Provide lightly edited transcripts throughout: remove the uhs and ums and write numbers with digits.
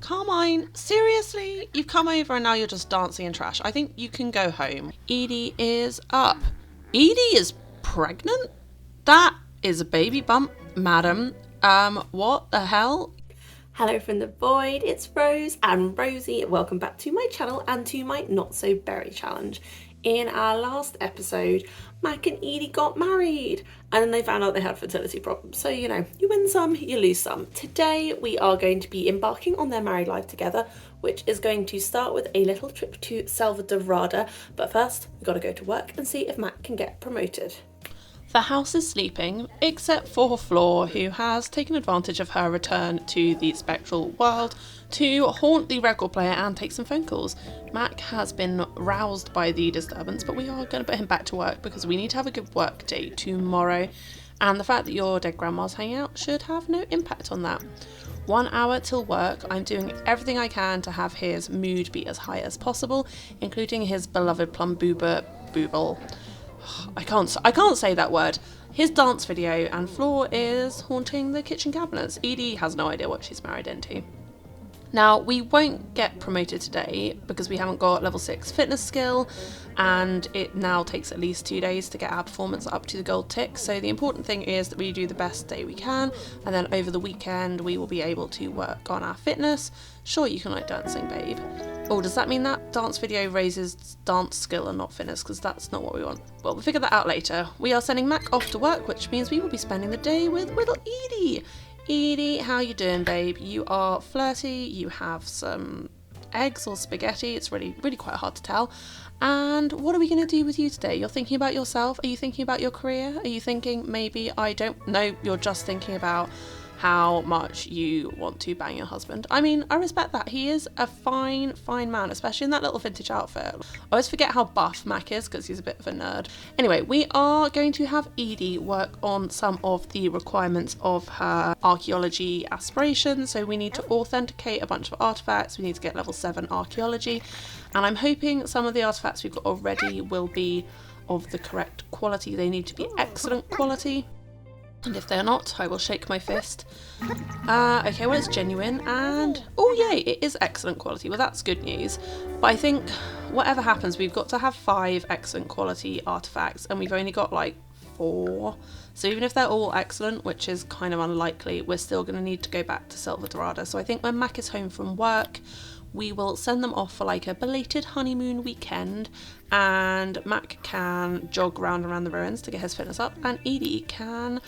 Carmine, seriously? You've come over and now you're just dancing in trash. I think you can go home. Edy is up. Edy is pregnant? That is a baby bump, madam. What the hell? Hello from the void, it's Rose and Rosie. Welcome back to my channel and to my Not So Berry challenge. In our last episode, Mac and Edy got married and then they found out they had fertility problems. So, you know, you win some, you lose some. Today, we are going to be embarking on their married life together, which is going to start with a little trip to Salvadorada. But first, we've got to go to work and see if Mac can get promoted. The house is sleeping, except for Flor, who has taken advantage of her return to the spectral world to haunt the record player and take some phone calls. Mac has been roused by the disturbance, but we are going to put him back to work because we need to have a good work day tomorrow. And the fact that your dead grandma's hanging out should have no impact on that. 1 hour till work. I'm doing everything I can to have his mood be as high as possible, including his beloved plum booble. I can't say that word. His dance video, and Flor is haunting the kitchen cabinets. Edy has no idea what she's married into. Now, we won't get promoted today because we haven't got level 6 fitness skill, and it now takes at least 2 days to get our performance up to the gold tick. So the important thing is that we do the best day we can, and then over the weekend we will be able to work on our fitness. Sure, you can like dancing, babe. Oh, does that mean that dance video raises dance skill and not fitness? Because that's not what we want. Well, we'll figure that out later. We are sending Mac off to work, which means we will be spending the day with little Edy. Edy, how you doing, babe? You are flirty, you have some eggs or spaghetti. It's really quite hard to tell. And what are we going to do with you today? You're thinking about yourself? Are you thinking about your career? Are you thinking maybe I don't know? You're just thinking about how much you want to bang your husband. I mean, I respect that. He is a fine man, especially in that little vintage outfit. I always forget how buff Mac is because he's a bit of a nerd. Anyway, we are going to have Edy work on some of the requirements of her archaeology aspirations. So we need to authenticate a bunch of artifacts. We need to get level 7 archaeology. And I'm hoping some of the artifacts we've got already will be of the correct quality. They need to be excellent quality. And if they're not, I will shake my fist. Okay, well, it's genuine, and oh yay, it is excellent quality. Well, that's good news. But I think whatever happens, we've got to have 5 excellent quality artifacts, and we've only got like 4. So even if they're all excellent, which is kind of unlikely, we're still going to need to go back to Salvadorada. So I think when Mac is home from work, we will send them off for like a belated honeymoon weekend, and Mac can jog around the ruins to get his fitness up, and Edy can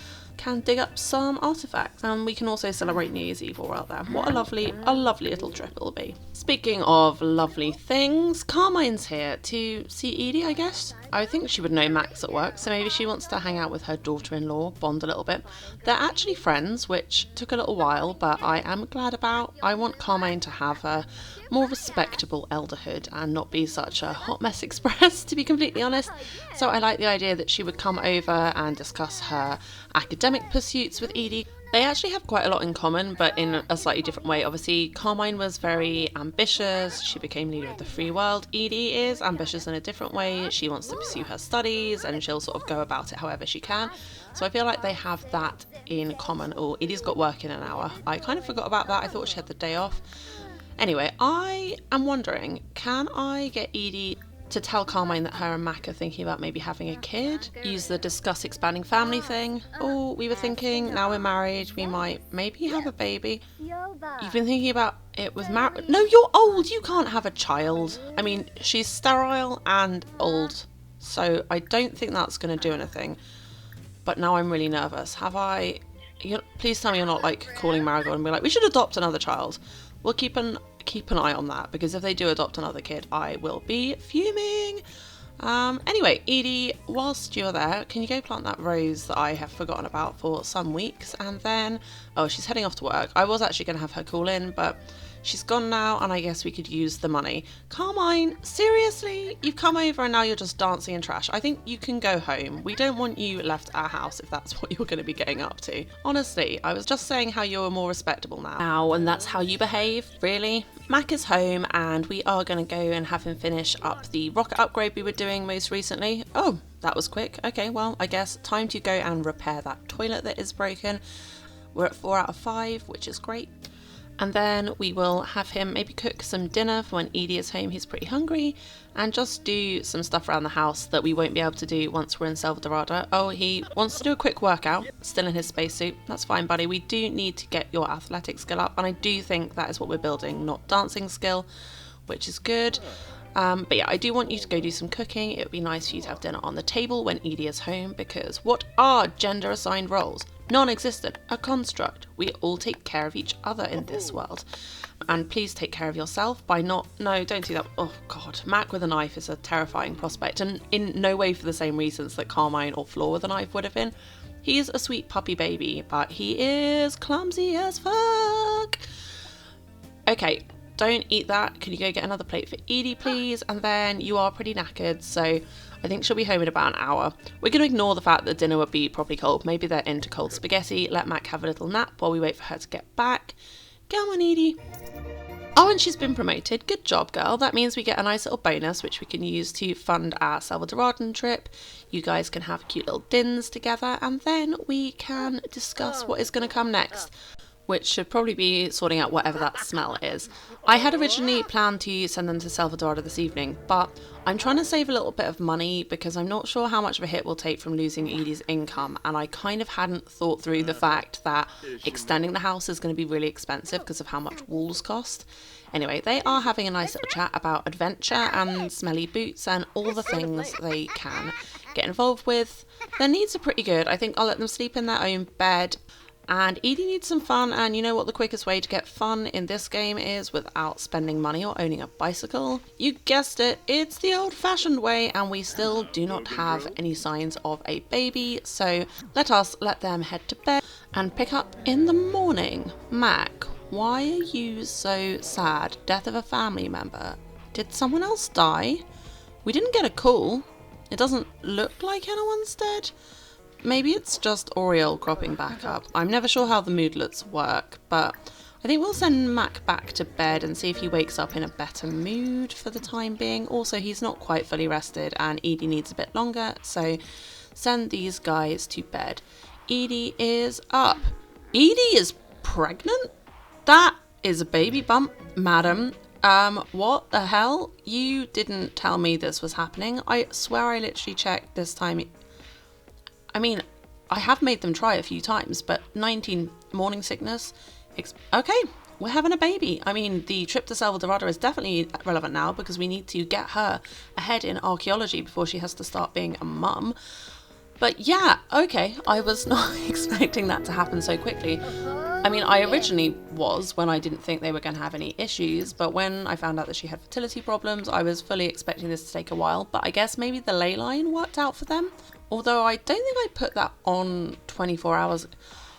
dig up some artifacts, and we can also celebrate New Year's Eve while we're out there. What a lovely little trip it'll be. Speaking of lovely things, Carmine's here to see Edy, I guess. I think she would know Mac's at work, so maybe she wants to hang out with her daughter-in-law, bond a little bit. They're actually friends, which took a little while, but I am glad about. I want Carmine to have a more respectable elderhood and not be such a hot mess express, to be completely honest. So I like the idea that she would come over and discuss her academic pursuits with Edy. They actually have quite a lot in common, but in a slightly different way. Obviously, Carmine was very ambitious. She became leader of the free world. Edy is ambitious in a different way. She wants to pursue her studies, and she'll sort of go about it however she can. So I feel like they have that in common. Oh, Edy's got work in an hour. I kind of forgot about that. I thought she had the day off. Anyway, I am wondering, can I get Edy to tell Carmine that her and Mac are thinking about maybe having a kid? Use the discuss expanding family thing. Oh, we were thinking, now we're married, we might maybe have a baby. You've been thinking about it with marriage. No, you're old, you can't have a child. I mean, she's sterile and old, so I don't think that's going to do anything. But now I'm really nervous. Please tell me you're not like calling Marigold and be like, we should adopt another child. We'll keep an eye on that, because if they do adopt another kid, I will be fuming. Anyway, Edy, whilst you're there, can you go plant that rose that I have forgotten about for some weeks? And then, oh, she's heading off to work. I was actually going to have her call in, but she's gone now, and I guess we could use the money. Carmine, seriously? You've come over and now you're just dancing in trash. I think you can go home. We don't want you left at our house if that's what you're going to be getting up to. Honestly, I was just saying how you're more respectable now, and that's how you behave? Really? Mac is home, and we are going to go and have him finish up the rocket upgrade we were doing most recently. Oh, that was quick. Okay, well, I guess time to go and repair that toilet that is broken. We're at 4 out of 5, which is great. And then we will have him maybe cook some dinner for when Edy is home. He's pretty hungry. And just do some stuff around the house that we won't be able to do once we're in Salvadorada. Oh, he wants to do a quick workout, still in his spacesuit. That's fine, buddy. We do need to get your athletic skill up. And I do think that is what we're building, not dancing skill, which is good. But yeah, I do want you to go do some cooking. It would be nice for you to have dinner on the table when Edy is home, because what are gender assigned roles? Non-existent, a construct. We all take care of each other in this world. And please take care of yourself by no, don't do that. Oh God, Mac with a knife is a terrifying prospect, and in no way for the same reasons that Carmine or Flor with a knife would have been. He is a sweet puppy baby, but he is clumsy as fuck. Okay, don't eat that. Can you go get another plate for Edy, please? And then you are pretty knackered, so I think she'll be home in about an hour. We're going to ignore the fact that dinner would be properly cold. Maybe they're into cold spaghetti. Let Mac have a little nap while we wait for her to get back. Come on, Edy. Oh, and she's been promoted. Good job, girl. That means we get a nice little bonus, which we can use to fund our Salvadoradan trip. You guys can have cute little dinners together, and then we can discuss what is going to come next, which should probably be sorting out whatever that smell is. I had originally planned to send them to Salvadorada this evening, but I'm trying to save a little bit of money because I'm not sure how much of a hit we'll take from losing Edy's income, and I kind of hadn't thought through the fact that extending the house is going to be really expensive because of how much walls cost. Anyway, they are having a nice little chat about adventure and smelly boots and all the things they can get involved with. Their needs are pretty good. I think I'll let them sleep in their own bed. And Edy needs some fun, and you know what the quickest way to get fun in this game is without spending money or owning a bicycle? You guessed it, it's the old-fashioned way, and we still do not have any signs of a baby, so let them head to bed and pick up in the morning. Mac, why are you so sad? Death of a family member. Did someone else die? We didn't get a call. It doesn't look like anyone's dead. Maybe it's just Oriole cropping back up. I'm never sure how the moodlets work, but I think we'll send Mac back to bed and see if he wakes up in a better mood for the time being. Also, he's not quite fully rested and Edy needs a bit longer, so send these guys to bed. Edy is up. Edy is pregnant? That is a baby bump, madam. What the hell? You didn't tell me this was happening. I swear I literally checked this time. I mean, I have made them try a few times, but 19 morning sickness. Okay, we're having a baby. I mean, the trip to Salvadorada is definitely relevant now because we need to get her ahead in archaeology before she has to start being a mum. But yeah, okay, I was not expecting that to happen so quickly. I mean, I originally was when I didn't think they were going to have any issues, but when I found out that she had fertility problems, I was fully expecting this to take a while, but I guess maybe the ley line worked out for them. Although I don't think I put that on 24 hours.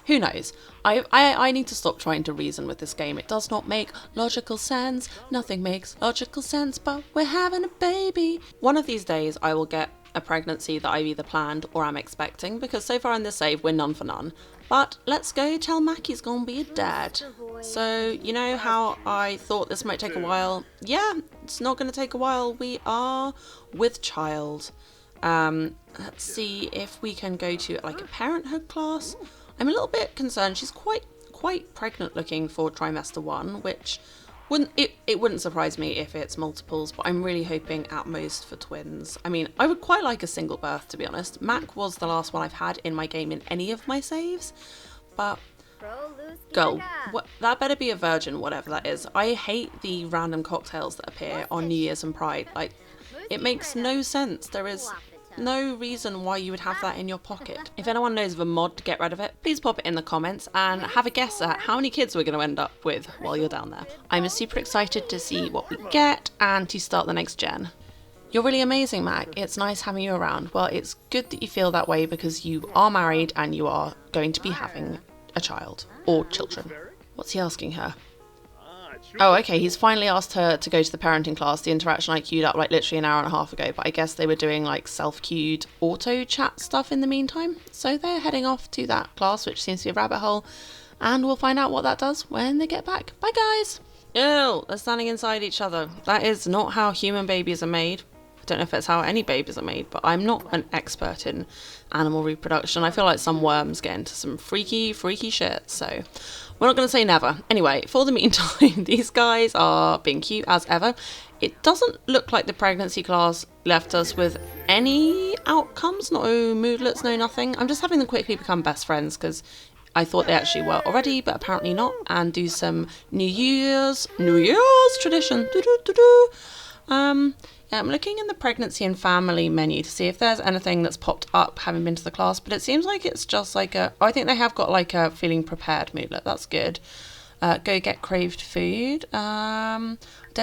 Who knows? I need to stop trying to reason with this game. It does not make logical sense. Nothing makes logical sense, but we're having a baby. One of these days I will get a pregnancy that I've either planned or am expecting, because so far in this save we're none for none. But let's go tell Mac he's gonna be a dad. So, you know how I thought this might take a while? Yeah, it's not gonna take a while. We are with child. Let's see if we can go to like a parenthood class. I'm a little bit concerned. She's quite pregnant looking for trimester 1, which it wouldn't surprise me if it's multiples, but I'm really hoping at most for twins. I mean, I would quite like a single birth, to be honest. Mac was the last one I've had in my game in any of my saves, but girl, that better be a virgin, whatever that is. I hate the random cocktails that appear on New Year's and Pride. Like, it makes no sense. There is no reason why you would have that in your pocket. If anyone knows of a mod to get rid of it, please pop it in the comments and have a guess at how many kids we're going to end up with while you're down there. I'm super excited to see what we get and to start the next gen. You're really amazing, Mac. It's nice having you around. Well, it's good that you feel that way because you are married and you are going to be having a child or children. What's he asking her? Oh, okay, he's finally asked her to go to the parenting class. The interaction I queued up like literally an hour and a half ago, but I guess they were doing like self-queued auto chat stuff in the meantime. So they're heading off to that class, which seems to be a rabbit hole, and we'll find out what that does when they get back. Bye, guys! Ew, they're standing inside each other. That is not how human babies are made. don't know if that's how any babies are made, but I'm not an expert in animal reproduction. I feel like some worms get into some freaky shit, so we're not going to say never. Anyway, for the meantime, these guys are being cute as ever. It doesn't look like the pregnancy class left us with any outcomes, no moodlets, no nothing. I'm just having them quickly become best friends because I thought they actually were already, but apparently not, and do some New Year's tradition. Yeah, I'm looking in the pregnancy and family menu to see if there's anything that's popped up having been to the class, but it seems like it's just like I think they have got like a feeling prepared moodlet. That's good. Go get craved food. Don't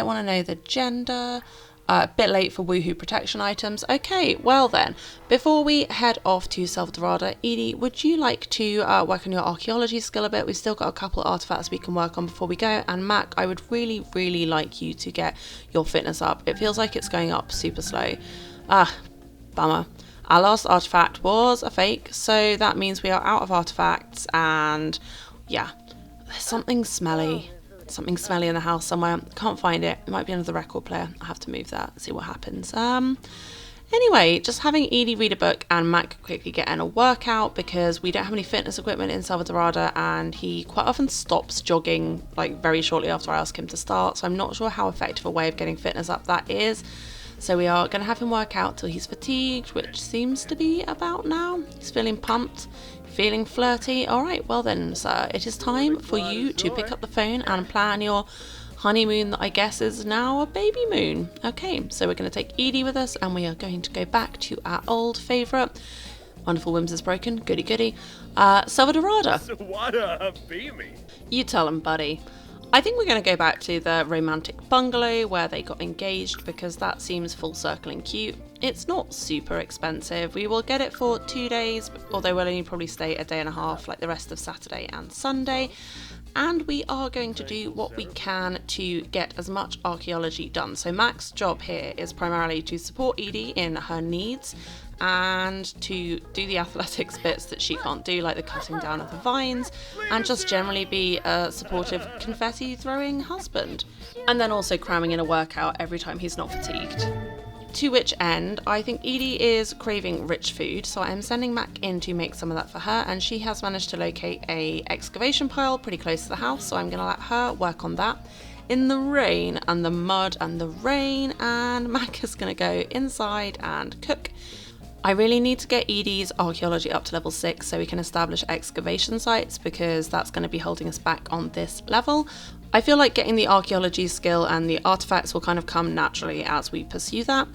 want to know the gender. A bit late for woohoo protection items. Okay, well then, before we head off to Salvadorada, Edy, would you like to work on your archaeology skill a bit? We've still got a couple of artifacts we can work on before we go. And Mac, I would really like you to get your fitness up. It feels like it's going up super slow. Bummer. Our last artifact was a fake, so that means we are out of artifacts, and yeah, there's something smelly in the house somewhere. Can't find it. It might be under the record player. I have to move that, see what happens. Anyway, just having Edy read a book and Mac quickly get in a workout because we don't have any fitness equipment in Salvadorada, and he quite often stops jogging like very shortly after I ask him to start, so I'm not sure how effective a way of getting fitness up that is. So we are going to have him work out till he's fatigued, which seems to be about now. He's feeling pumped, feeling flirty. All right, well then, sir, it is time for you to pick up the phone and plan your honeymoon that I guess is now a baby moon. Okay, so we're going to take Edy with us, and we are going to go back to our old favourite. Wonderful Whims is broken. Goody. Salvadorada. You tell him, buddy. I think we're going to go back to the romantic bungalow where they got engaged because that seems full circle and cute. It's not super expensive. We will get it for 2 days, although we'll only probably stay a day and a half like the rest of Saturday and Sunday. And we are going to do what we can to get as much archaeology done. So Mac's job here is primarily to support Edy in her needs and to do the athletics bits that she can't do, like the cutting down of the vines, and just generally be a supportive confetti throwing husband. And then also cramming in a workout every time he's not fatigued. To which end, I think Edy is craving rich food, so I'm sending Mac in to make some of that for her, and she has managed to locate a excavation pile pretty close to the house, so I'm going to let her work on that in the rain and the mud and the rain, and Mac is going to go inside and cook. I really need to get Edy's archaeology up to level 6 so we can establish excavation sites, because that's going to be holding us back on this level. I feel like getting the archaeology skill and the artifacts will kind of come naturally as we pursue that.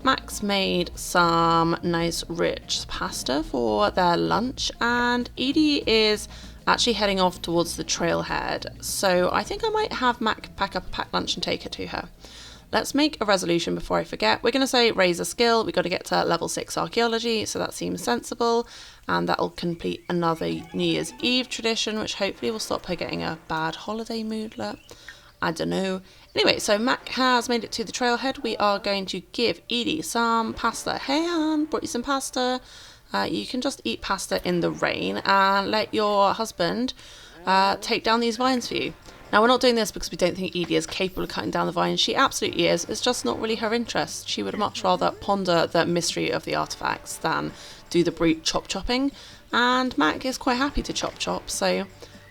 Max made some nice rich pasta for their lunch, and Edy is actually heading off towards the trailhead, so I think I might have Mac pack up a packed lunch and take it to her. Let's make a resolution before I forget. We're going to say raise a skill. We've got to get to level 6 archaeology, so that seems sensible. And that'll complete another New Year's Eve tradition, which hopefully will stop her getting a bad holiday moodlet. I don't know. Anyway, so Mac has made it to the trailhead. We are going to give Edy some pasta. Hey, Anne, brought you some pasta. You can just eat pasta in the rain and let your husband take down these vines for you. Now, we're not doing this because we don't think Edy is capable of cutting down the vines. She absolutely is. It's just not really her interest. She would much rather ponder the mystery of the artifacts than do the brute chopping. And Mac is quite happy to chop. So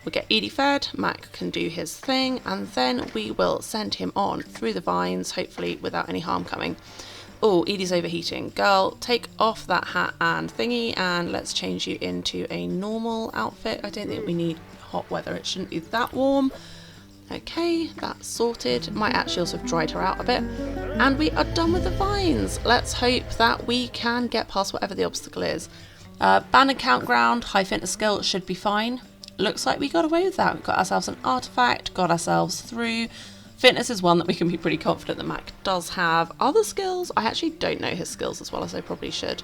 we'll get Edy fed. Mac can do his thing. And then we will send him on through the vines, hopefully without any harm coming. Oh, Edy's overheating. Girl, take off that hat and thingy and let's change you into a normal outfit. I don't think we need hot weather. It shouldn't be that warm. Okay, that's sorted. Might actually also have dried her out a bit. And we are done with the vines. Let's hope that we can get past whatever the obstacle is. Banner count ground, high fitness skill should be fine. Looks like we got away with that. We got ourselves an artifact, got ourselves through. Fitness is one that we can be pretty confident that Mac does have. Other skills, I actually don't know his skills as well as I probably should.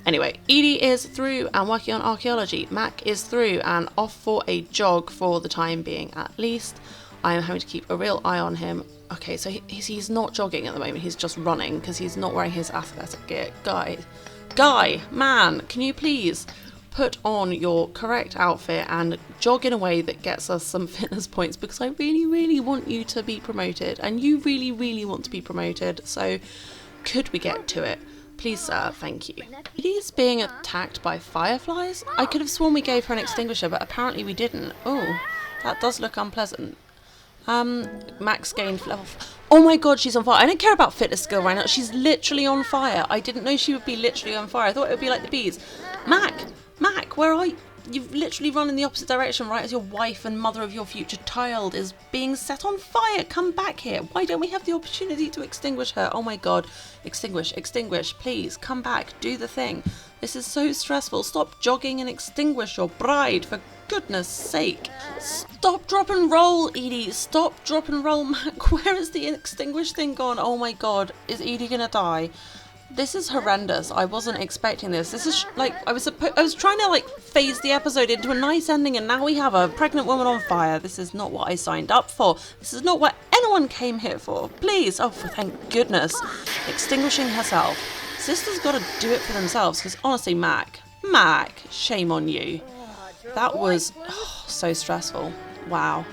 Anyway, Edy is through and working on archaeology. Mac is through and off for a jog for the time being at least. I am having to keep a real eye on him. Okay, so he's not jogging at the moment, he's just running because he's not wearing his athletic gear. Guy, man, can you please put on your correct outfit and jog in a way that gets us some fitness points, because I really want you to be promoted and you really want to be promoted. So Could we get to it? Please, sir, thank you. Edy is being attacked by fireflies? I could have sworn we gave her an extinguisher, but apparently we didn't. Oh, that does look unpleasant. Max gained level. Oh my god, she's on fire. I don't care about fitness skill right now. She's literally on fire. I didn't know she would be literally on fire. I thought it would be like the bees. Mac, where are you? You've literally run in the opposite direction right as your wife and mother of your future child is being set on fire. Come back here. Why don't we have the opportunity to extinguish her? Oh my god. Extinguish. Please, come back. Do the thing. This is so stressful. Stop jogging and extinguish your bride, for goodness sake. Stop, drop and roll, Edy. Stop, drop and roll, Mac. Where is the extinguish thing gone? Oh my god. Is Edy gonna die? This is horrendous. I wasn't expecting this. This is like, I was trying to like phase the episode into a nice ending, and now we have a pregnant woman on fire. This is not what I signed up for. This is not what anyone came here for. Please. Oh, for thank goodness. Extinguishing herself. Sisters gotta do it for themselves, because honestly, Mac, shame on you. That was so stressful. Wow.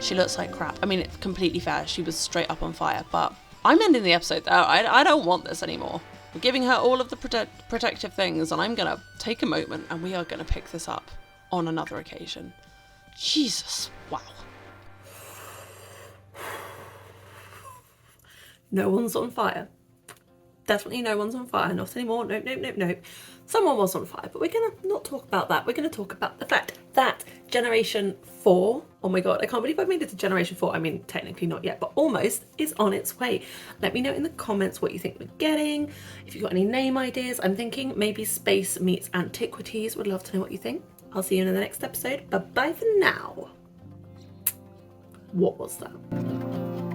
She looks like crap. I mean, it's completely fair. She was straight up on fire, but I'm ending the episode there. I don't want this anymore. We're giving her all of the protective things, and I'm going to take a moment and we are going to pick this up on another occasion. Jesus, wow. No one's on fire. Definitely no one's on fire. Not anymore. Nope. Someone was on fire, but we're going to not talk about that. We're going to talk about the fact that Generation 4, oh my god, I can't believe I've made it to Generation 4. I mean, technically not yet, but almost, is on its way. Let me know in the comments what you think we're getting. If you've got any name ideas, I'm thinking maybe Space meets Antiquities. Would love to know what you think. I'll see you in the next episode. Bye-bye for now. What was that?